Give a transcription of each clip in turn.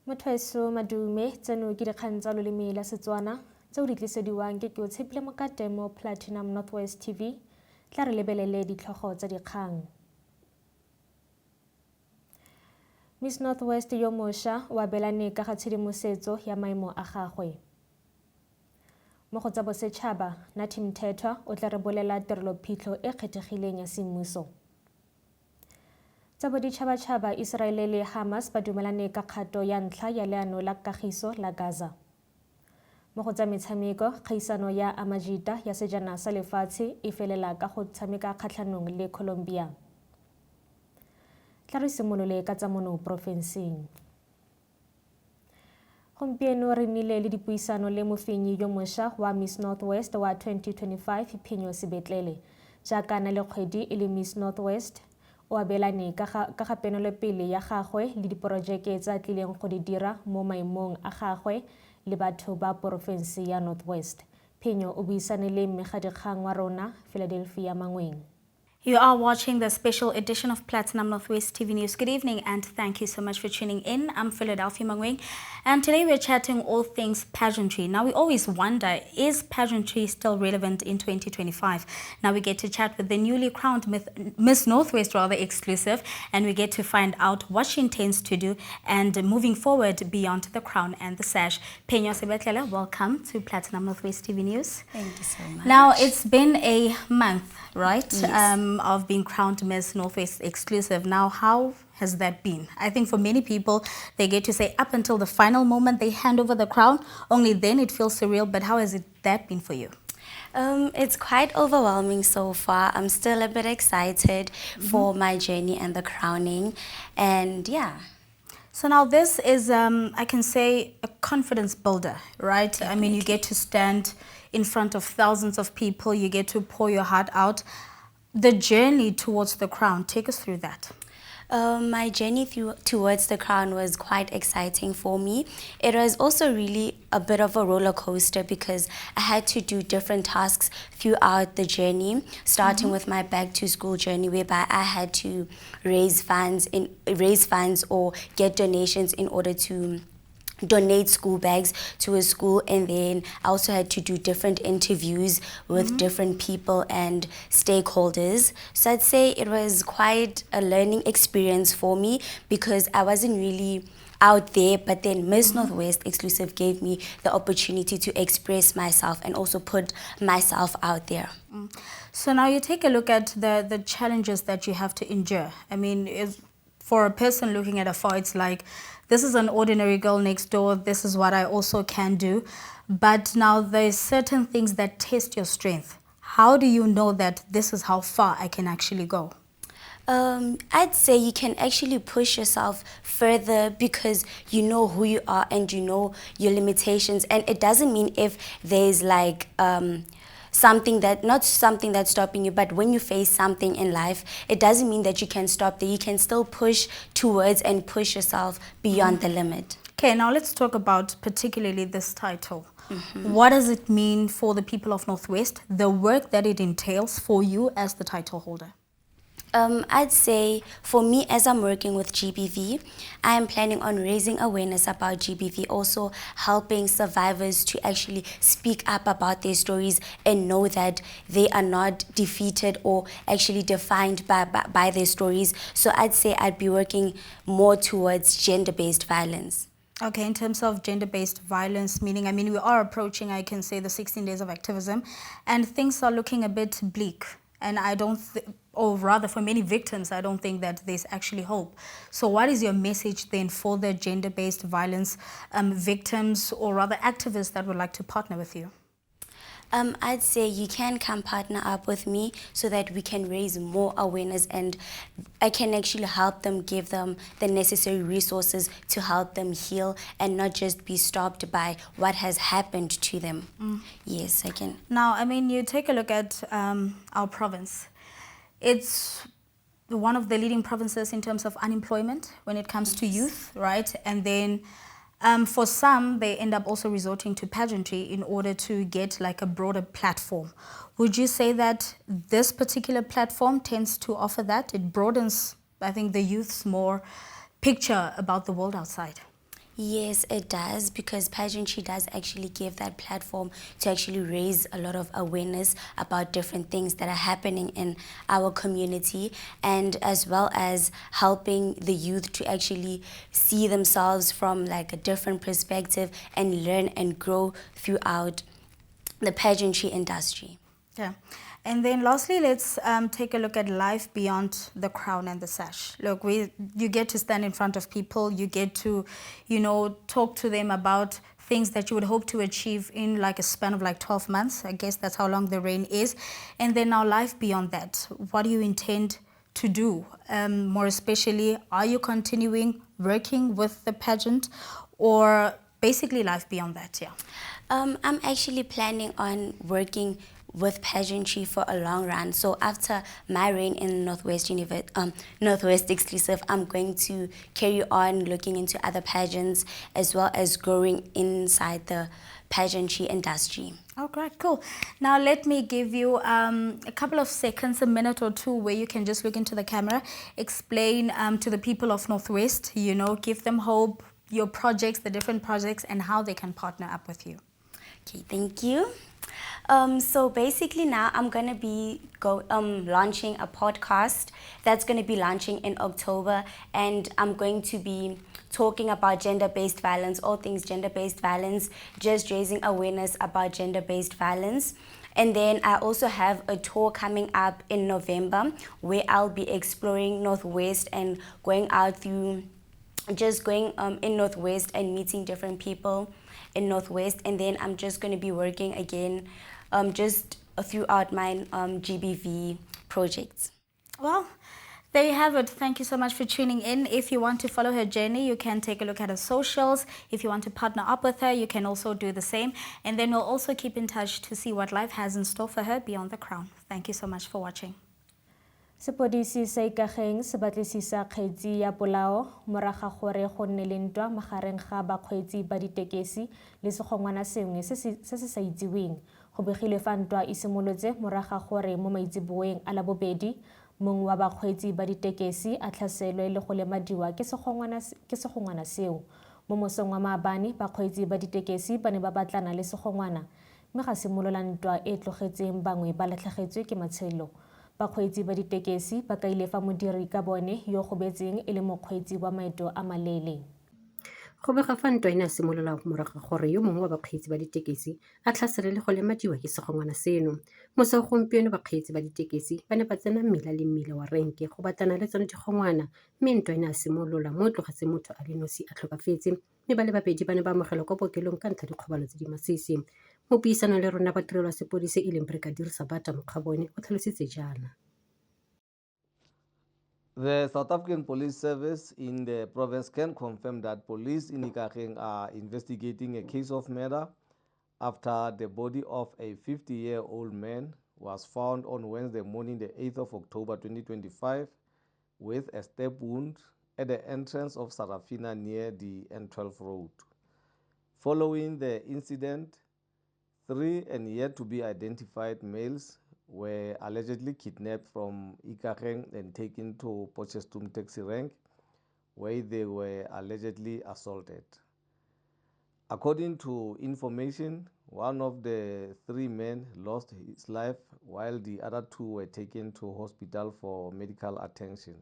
Mothoeso madume tseno ke dikgang tsa loleme la Setswana tseo di tlisediwang ke o Tshepile Mokate mo Platinum Northwest TV tla re lebelele ditlhogo tsa dikgang. Miss Northwest yo mošwa o abelane ka ga tshedimosetso ya maemo a gagwe. Mo go tsa bosetšhaba, Nathi Mthethwa o tla re bolela tirelophitlho e kgethegileng ya semmuso. Tsa boditšhabatšhaba Iseraele le Hamas ba dumelane ka kgato ya ntlha ya leano la kagiso la Gaza. Mo go tsa metshameko, kgaisano ya Amajita ya sejana sa lefatshe e felela ka go tshameka kgatlhanong le Colombia. Tla re simolole ka tsa mono porofenseng. Gompieno re nnile le dipuisano le mofenyi yo mošwa wa Miss Northwest wa 2025 Phenyo Sebetlele. Jaaka na le kgwedi e le Miss Northwest, o abelane ka ga penelopele ya gagwe le diporojeke tsa tlileng go di dira mo maemong a gagwe le batho ba porofense ya Northwest. Phenyo o buisane le mmegadikgang wa rona Philadelphia Mangweng. You are watching the special edition of Platinum Northwest TV News. Good evening and thank you so much for tuning in. I'm Philadelphia Mangweng and today we're chatting all things pageantry. Now we always wonder, is pageantry still relevant in 2025? Now we get to chat with the newly crowned Miss Northwest exclusive, and we get to find out what she intends to do and moving forward beyond the crown and the sash. Phenyo Sebetlele, welcome to Platinum Northwest TV News. Thank you so much. Now it's been a month, right? Yes. Of being crowned Miss Northwest exclusive. Now, how has that been? I think for many people, they get to say up until the final moment they hand over the crown, only then it feels surreal. But how has that been for you? It's quite overwhelming so far. I'm still a bit excited for my journey and the crowning, and yeah. So now this is, I can say, a confidence builder, right? Definitely. I mean, you get to stand in front of thousands of people, you get to pour your heart out. The journey towards the crown, take us through that. My journey towards the crown was quite exciting for me. It was also really a bit of a roller coaster because I had to do different tasks throughout the journey, starting with my back to school journey, whereby I had to raise funds or get donations in order to donate school bags to a school, and then I also had to do different interviews with different people and stakeholders. So I'd say it was quite a learning experience for me because I wasn't really out there, but then Miss Northwest exclusive gave me the opportunity to express myself and also put myself out there. So now you take a look at the challenges that you have to endure. I mean, for a person looking at afar, it's like, this is an ordinary girl next door, this is what I also can do. But now there's certain things that test your strength. How do you know that this is how far I can actually go? I'd say you can actually push yourself further because you know who you are and you know your limitations. And it doesn't mean if there's like not something that's stopping you, but when you face something in life, it doesn't mean that you can stop there. You can still push towards and push yourself beyond the limit. Okay, now let's talk about particularly this title. What does it mean for the people of Northwest, the work that it entails for you as the title holder? I'd say for me, as I'm working with GBV, I am planning on raising awareness about GBV, also helping survivors to actually speak up about their stories and know that they are not defeated or actually defined by their stories. So I'd say I'd be working more towards gender-based violence. Okay, in terms of gender-based violence, meaning, I mean, we are approaching, I can say, the 16 days of activism, and things are looking a bit bleak. And I don't, or rather for many victims, I don't think that there's actually hope. So what is your message then for the gender-based violence victims, or rather activists that would like to partner with you? I'd say you can come partner up with me so that we can raise more awareness and I can actually help them, give them the necessary resources to help them heal and not just be stopped by what has happened to them. Yes, I can. Now, I mean, you take a look at our province. It's one of the leading provinces in terms of unemployment when it comes to youth, right? And then for some, they end up also resorting to pageantry in order to get like a broader platform. Would you say that this particular platform tends to offer that? It broadens, I think, the youth's more picture about the world outside. Yes, it does, because pageantry does actually give that platform to actually raise a lot of awareness about different things that are happening in our community, and as well as helping the youth to actually see themselves from like a different perspective and learn and grow throughout the pageantry industry. Yeah. And then lastly, let's take a look at life beyond the crown and the sash. Look, you get to stand in front of people, you get to, talk to them about things that you would hope to achieve in like a span of like 12 months. I guess that's how long the reign is. And then now life beyond that. What do you intend to do? More especially, are you continuing working with the pageant, or basically life beyond that? Yeah. I'm actually planning on working with pageantry for a long run. So after my reign in Northwest Exclusive, I'm going to carry on looking into other pageants as well as growing inside the pageantry industry. Oh, great, cool. Now let me give you a couple of seconds, a minute or two, where you can just look into the camera, explain to the people of Northwest, give them hope, your projects, the different projects, and how they can partner up with you. Okay, thank you. So basically now I'm going to be launching a podcast that's going to be launching in October, and I'm going to be talking about gender-based violence, all things gender-based violence, just raising awareness about gender-based violence. And then I also have a tour coming up in November where I'll be exploring Northwest and going out through, just going in Northwest and meeting different people in Northwest. And then I'm just going to be working again just throughout my GBV projects. Well, there you have it. Thank you so much for tuning in. If you want to follow her journey, you can take a look at her socials. If you want to partner up with her, you can also do the same. And then we'll also keep in touch to see what life has in store for her beyond the crown. Thank you so much for watching. Sepodisi sa Ikageng se batlisisa kgetsi ya polao moraga gore go nne le ntwa magareng ga bakgweetsi ba ditekesi le segongwana sengwe se se sa itseweng. Go begilwe fa ntwa e simolotse moraga gore mo maitsiboeng a labobedi mongwe wa bakgweetsi ba ditekesi a tlhaselwe le go lemadiwa ke segongwana seo. Mo mosong wa maabane bakgweetsi ba ditekesi ba ne ba batlana le segongwana mme ga simolola ntwa e tlogetseng bangwe ba latlhegetswe ke matshelo. Bakgweetsi ba ditekesi ba ka ile fa modiri ka bone yo go betseng e le mokgweetsi wa maeto a maleele. Go bega fa ntwa e ne a simolola moraga gore yo mongwe wa bakgweetsi ba ditekesi a tlhasere le go lemadiwa ke segongwana seno. Mo segompieno bakgweetsi ba ditekesi ba ne ba tsena mmila le mmila wa renke go batlana le tsone digongwana, mme ntwa e ne a simolola mo tlogetse motho a le nosi a tlhokafetse, mme ba le babedi ba ne ba amogelwa kwa bookelong ka ntlha dikgobalo tse di masisi. Mo puisanong le rona batirelo wa sepodisi e leng Brigadier Sabata Mokgabone o tlhalositse jaana. The South African Police Service in the province can confirm that police in Ikageng are investigating a case of murder after the body of a 50-year-old man was found on Wednesday morning, the 8th of October 2025, with a stab wound at the entrance of Sarafina near the N12 road. Following the incident, 3 and yet to be identified males were allegedly kidnapped from Ikageng and taken to Potchefstroom taxi rank, where they were allegedly assaulted. According to information, one of the 3 men lost his life while the other 2 were taken to hospital for medical attention.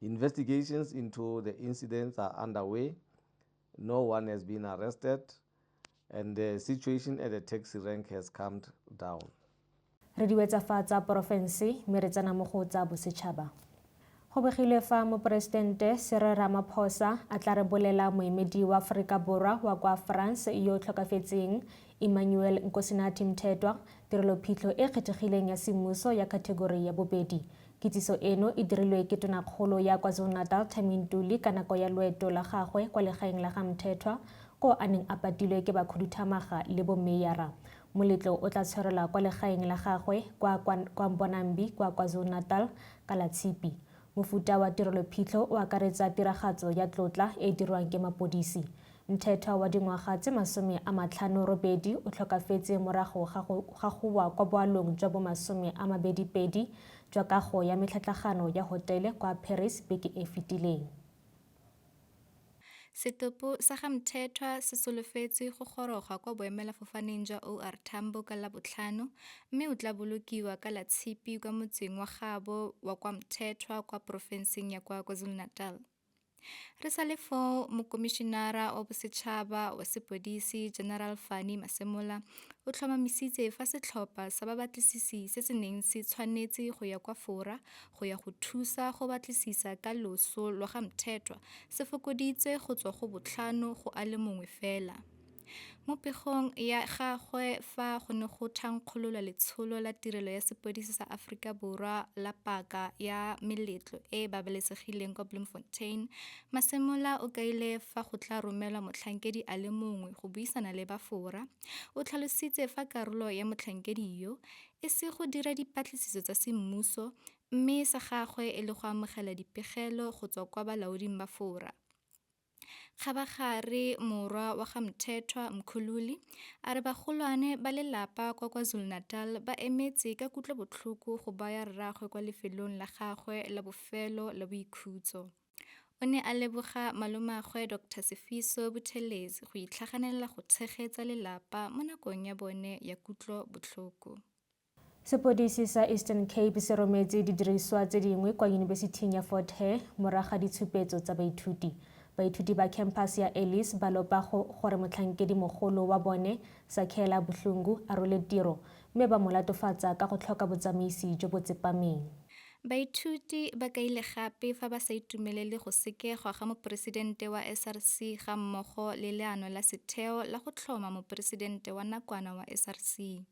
Investigations into the incidents are underway. No one has been arrested, and the situation at the taxi rank has calmed down. Re di wetsa fa tsa porofense mme re tsena mo go tsa bosetšhaba. Go begilwe fa moporesidente Cyril Ramaphosa a tla re bolela moemedi wa Aforika Borwa wa kwa France yo tlhokafetseng Emmanuel Nkosinathi Mthethwa tirelophitlho e kgethegileng ya semmuso ya kategori ya bobedi. Kitsiso eno e dirilwe ke tonakgolo ya KwaZulu-Natal Tammy Ntuli ka nako ya loeto la gagwe kwa legaeng la ga Mthethwa ko a neng a patilwe ke bakhuduthamaga le bomeyara. Moletlo o tla tshwarelwa kwa legaeng la gagwe kwa Mbonambi kwa KwaZulu-Natal ka la Tshipi. Mofuta wa tirelophitlho o akaretsa tiragatso ya tlotla e dirwang ke mapodisi. Mthethwa wa dingwaga tse 58 o tlhokafetse morago ga go wa kwa boalong jwa bo 22 jwa kago ya metlhatlhagano ya hotele kwa Paris beke e fetileng. Setopo sa ga Mthethwa se solofetse go goroga kwa boemelafofaneng jwa OR Tambo ka Labotlhano mme o tla bolokiwa ka la Tshipi kwa motseng wa gaabo wa kwa Mthethwa kwa porofenseng ya kwa KwaZulu-Natal. Re sa le foo Mokomišenara wa Bosetšhaba wa Sepodisi General Fani Masemola o tlhomamisitse fa setlhopha sa babatlisisi se se neng se tshwanetse go ya kwa Fora go ya go thusa go batlisisa ka loso lwa ga Mthethwa se fokoditse go tswa go 5 go a le mongwe fela. Mo pegong ya gagwe fa go ne go thankgololwa Letsholo la Tirelo ya Sepodisi sa Aforika Borwa la Paka ya Meletlo e babalesegileng kwa Bloemfontein, Masemola o kaile fa go tla romelwa motlhankedi a le mongwe go buisana le ba Fora. O tlhalositse fa karolo ya motlhankedi yo e se go dira dipatlisiso tsa semmuso mme sa gagwe e le go amogela dipegelo go tswa kwa balaoding ba Fora. Kgabagare morwa wa ga Mthethwa Mkhululi a re bagolwane ba lelapa kwa KwaZulu-Natal ba emetse ka kutlobotlhoko go baya rraagwe kwa lefelong la gagwe la bofelo la boikhutso. O ne a leboga malomagwe Dr. Sifiso Buthelezi go itlhaganela go tshegetsa lelapa mo nakong ya bone ya kutlobotlhoko. Sepodisi sa Eastern Cape se rometse didiriswa tse dingwe kwa Yunibesithing ya Fort Hare morago ga ditshupetso tsa baithuti. Baithuti ba campus ya Ellis ba lopa gore motlhankedi mogolo wa bone Sakhela Buhlungu a role tiro mme ba molatofatsa ka go tlhoka botsamaisi jo bo tsepameng. Baithuti ba kaile gape fa ba sa itumelele go sekegwa ga moporesidente wa SRC ga mmogo le leano la setheo la go tlhoma moporesidente wa nakwana wa SRC.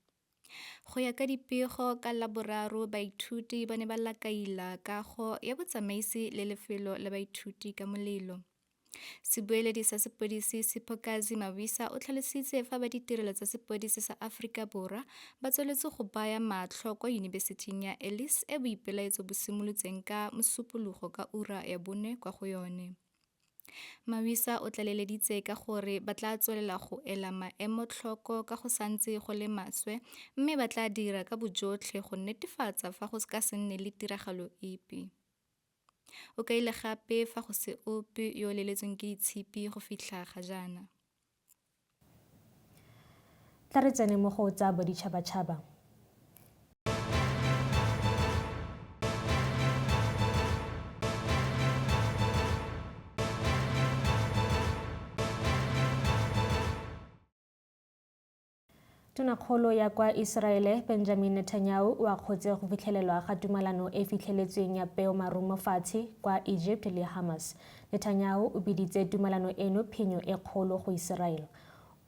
Go ya ka dipego ka Laboraro baithuti ba ne ba lakaila kago ya botsamaisi le lefelo la baithuti ka molelo. Sebueledi sa sepodisi Siphokazi Mabisa o tlhalositse fa ba ditirelo tsa sepodisi sa Aforika Borwa ba tsweletse go baya matlho kwa Yunibesithing ya Ellis e boipelaetso bo simolotseng ka Mosupologo ka ura ya 4 kwa go yone. Mabisa o tlaleleditse ka gore ba tla tswelela go ela maemo tlhoko ka go santse go le maswe mme ba tla dira ka bojotlhe go netefatsa fa go ka se nne le tiragalo epe. O kaile gape fa go se ope yo leletsweng ke ditshipi go fitlha ga jaana. Tla re tsene mo go tsa boditšhabatšhaba. Tonakgolo ya kwa Israele Benjamin Netanyahu o akgotse go fitlhelelwa ga tumalano e fitlheletsweng ya peomarumo fatshe kwa Egypt le Hamas. Netanyahu o biditse tumalano eno phenyo e kgolo go Israel.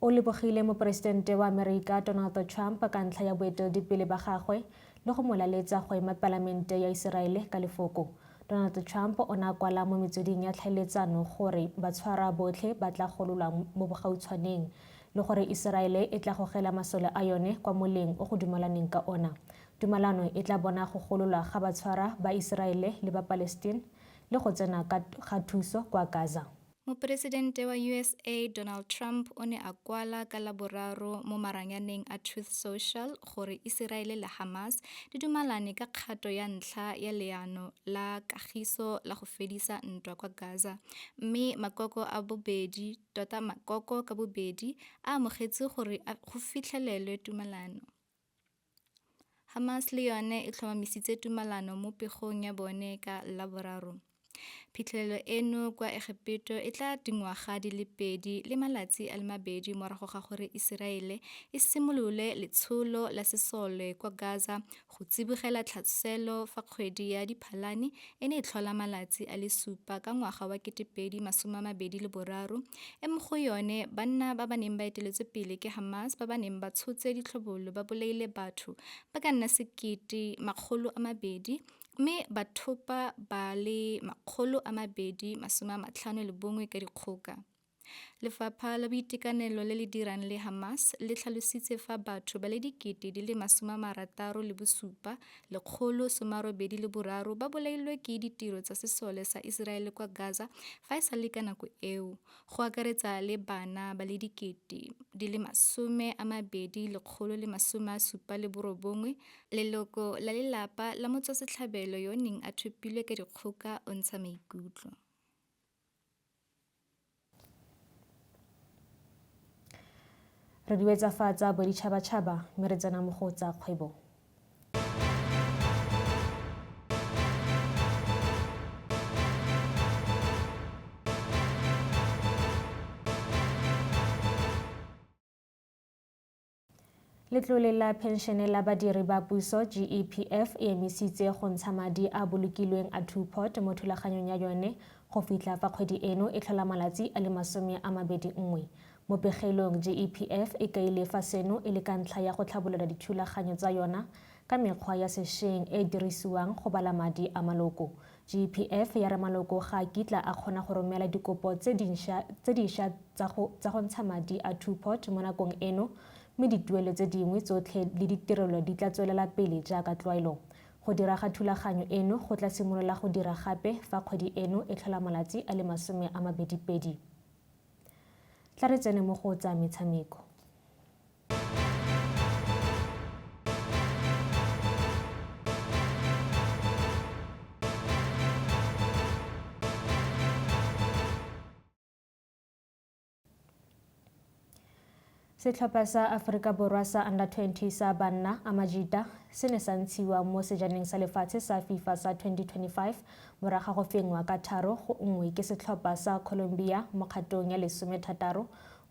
O lebogile moporesidente wa Amerika Donald Trump ka ntlha ya boeteledipele ba gagwe le go molaletsa go ema palamente ya Israele ka lefoko. Donald Trump o ne a kwala mo metsweding ya tlhaeletsano gore batshwara botlhe ba tla gololwa mo bogautshwaneng le gore Israele e tla gogela masole a yone kwa moleng o go dumalaneng ka ona. Tumalano e tla bona go gololwa ga batshwara ba Israele le ba Palestine le go tsena ga thuso kwa Gaza. Moporesidente wa USA Donald Trump o ne a kwala ka Laboraro mo maranyaneng a Truth Social gore Israele le Hamas di dumalane ka kgato ya ntlha ya leano la kagiso la go fedisa ntwa kwa Gaza mme makoko ka bobedi a amogetse gore go fitlhelelwe tumalano. Hamas le yone e tlhomamisitse tumalano mo pegong ya bone ka Laboraro. Phitlhelelo eno kwa Egipto e tla dingwaga di le 2 le malatsi a le 2 morago ga gore Israele e simolole letsholo la sesole kwa Gaza go tsibogela tlhaselo fa kgwedi ya Diphalane e ne e tlhola malatsi a le 7 ka ngwaga wa 2023 e mo go yone banna ba ba neng ba eteletswe pele ke Hamas ba ba neng ba tshotse ditlhobolo ba bolaile batho ba ka nna 200 mme bathopa ba le 251 ka dikgoka. Lefapha la Boitekanelo le le dirang le Hamas le tlhalositse fa batho ba le 67,183 ba bolailwe ke ditiro tsa sesole sa Israele kwa Gaza fa e sa le ka nako eo, go akaretsa le bana ba le 20,179. Leloko la lelapa la motswasetlhabelo yo neng a thopilwe ka dikgoka o ntsha maikutlo. Re di wetsafatsa boditšhabatšhaba mme re tsena mo go tsa kgwebo. Letlole la penšene la badiri ba puso GEPF e emisitse go ntsha madi a bolokilweng a two-pot mo thulaganyong ya yone go fitlha fa kgwedi eno e tlhola malatsi a le 21. Mo pegelong GEPF e kaile fa seno e le ka ntlha ya go tlhabolola dithulaganyo tsa yona ka mekgwa ya sešweng e e dirisiwang go bala madi a maloko. GEPF ya re maloko ga a kitla a kgona go romela dikopo tse dišwa tsa go ntsha madi a two-pot mo nakong eno, mme dituelo tse dingwe tsotlhe le ditirelo di tla tswelela pele jaaka tlwaelo. Go dira ga thulaganyo eno go tla simolola go dira gape fa kgwedi eno e tlhola malatsi a le 22. Tla re tsene mo go tsa metshameko. Setlhopha sa Aforika Borwa sa Under-20 sa banna Amajita se ne sa ntshiwa mo sejaneng sa lefatshe sa FIFA sa 2025 morago go fengwa ka 3-1 ke setlhopha sa Colombia mo kgatong ya 16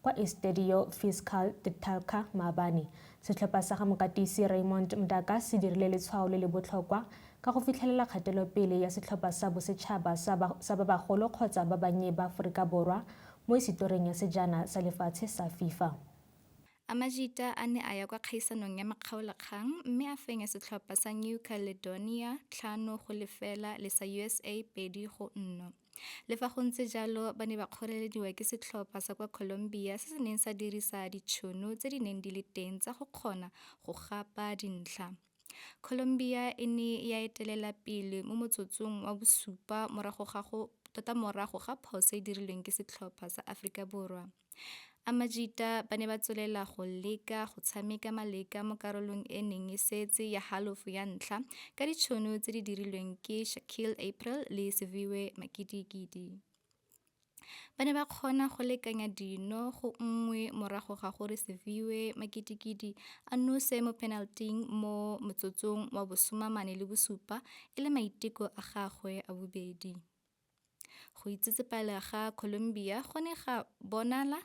kwa Estadio Fiscal de Talca maabane. Setlhopha sa ga mokatisi Raymond Mdaka se dirile letshwao le le botlhokwa ka go fitlhelela kgatelopele ya setlhopha sa bosetšhaba sa ba bagolo kgotsa ba bannye ba Aforika Borwa mo historing ya sejana sa lefatshe sa FIFA. Amajita a ne a ya kwa kgaisanong ya makgaolakgang mme a fenya setlhopha sa New Caledonia 5-0 le sa USA 2-0. Le fa go ntse jalo ba ne ba kgorelediwa ke setlhopha sa kwa Colombia se se neng sa dirisa ditšhono tse di neng di le teng tsa go kgona go gapa dintlha. Colombia e ne ya etelela pele mo motsotsong wa bosupa morago ga phoso e dirilweng ke setlhopha sa Aforika Borwa. Amajita ba ne ba tswelela go leka go tshameka maleka mo karolong e neng e setse ya halofo ya ntlha ka ditšhono tse di dirilweng ke Shaquille April le Siviwe Makiti. Ba ne ba kgona go lekanya 1-1 morago ga gore Siviwe Makiti a nose mo penalting mo motsotsong wa bo 47 e le maiteko a gagwe a bobedi. Go itsetsepela ga Colombia go ne ga bonala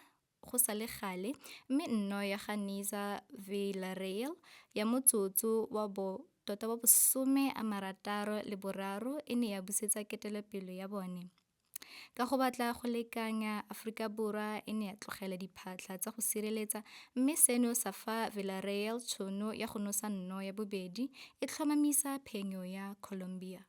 go sa le gale mme nno ya ga Niza Villarreal ya motsotso wa bo 63 e ne ya busetsa ketelopele ya bone. Ka go batla go lekanya, Aforika Borwa e ne ya tlogela diphatlha tsa go sireletsa mme seno sa fa Villarreal tšhono ya go nosa nno ya bobedi e tlhomamisa phenyo ya Colombia.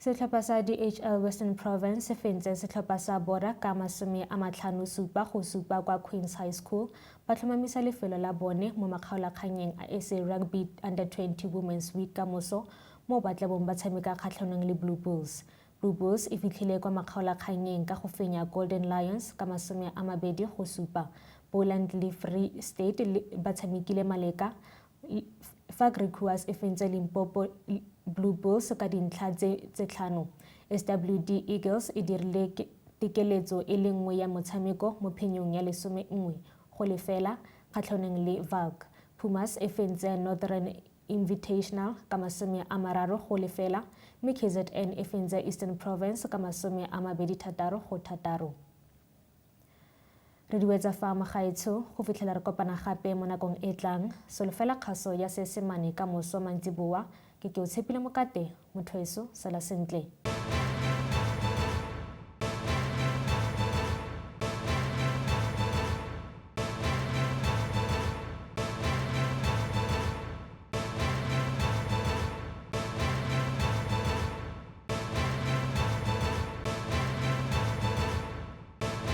Setlhopha sa DHL Western Province se fentse setlhopha sa Bora ka 57-7 kwa Queens High School ba tlhomamisa lefelo la bone mo makgaolakganyeng a SA Rugby Under-20 Women's Week ka moso mo ba tlabong ba tshameka kgatlhanong le Blue Bulls. Blue Bulls e fitlhile kwa makgaolakganyeng ka go fenya Golden Lions ka 20-7. Boland le Free State ba tshamekile maleka fa Griquas e fentse Limpopo Blue Bulls ka dintlha tse 5. SWD Eagles e dirile tekeletso e le nngwe ya motshameko mo phenyong ya 11-0 kgatlhanong le Valk. Pumas e fentse Northern Invitational ka 30-0 mme KZN e fentse Eastern Province ka 26-6. Re di wetsa fa magaetsho go fitlhela re kopana gape mo nakong e tlang. Solofela kgaso ya Seesemane ka moso mantsiboa ke o tshepile Mokate, Mothweso, sala sentle.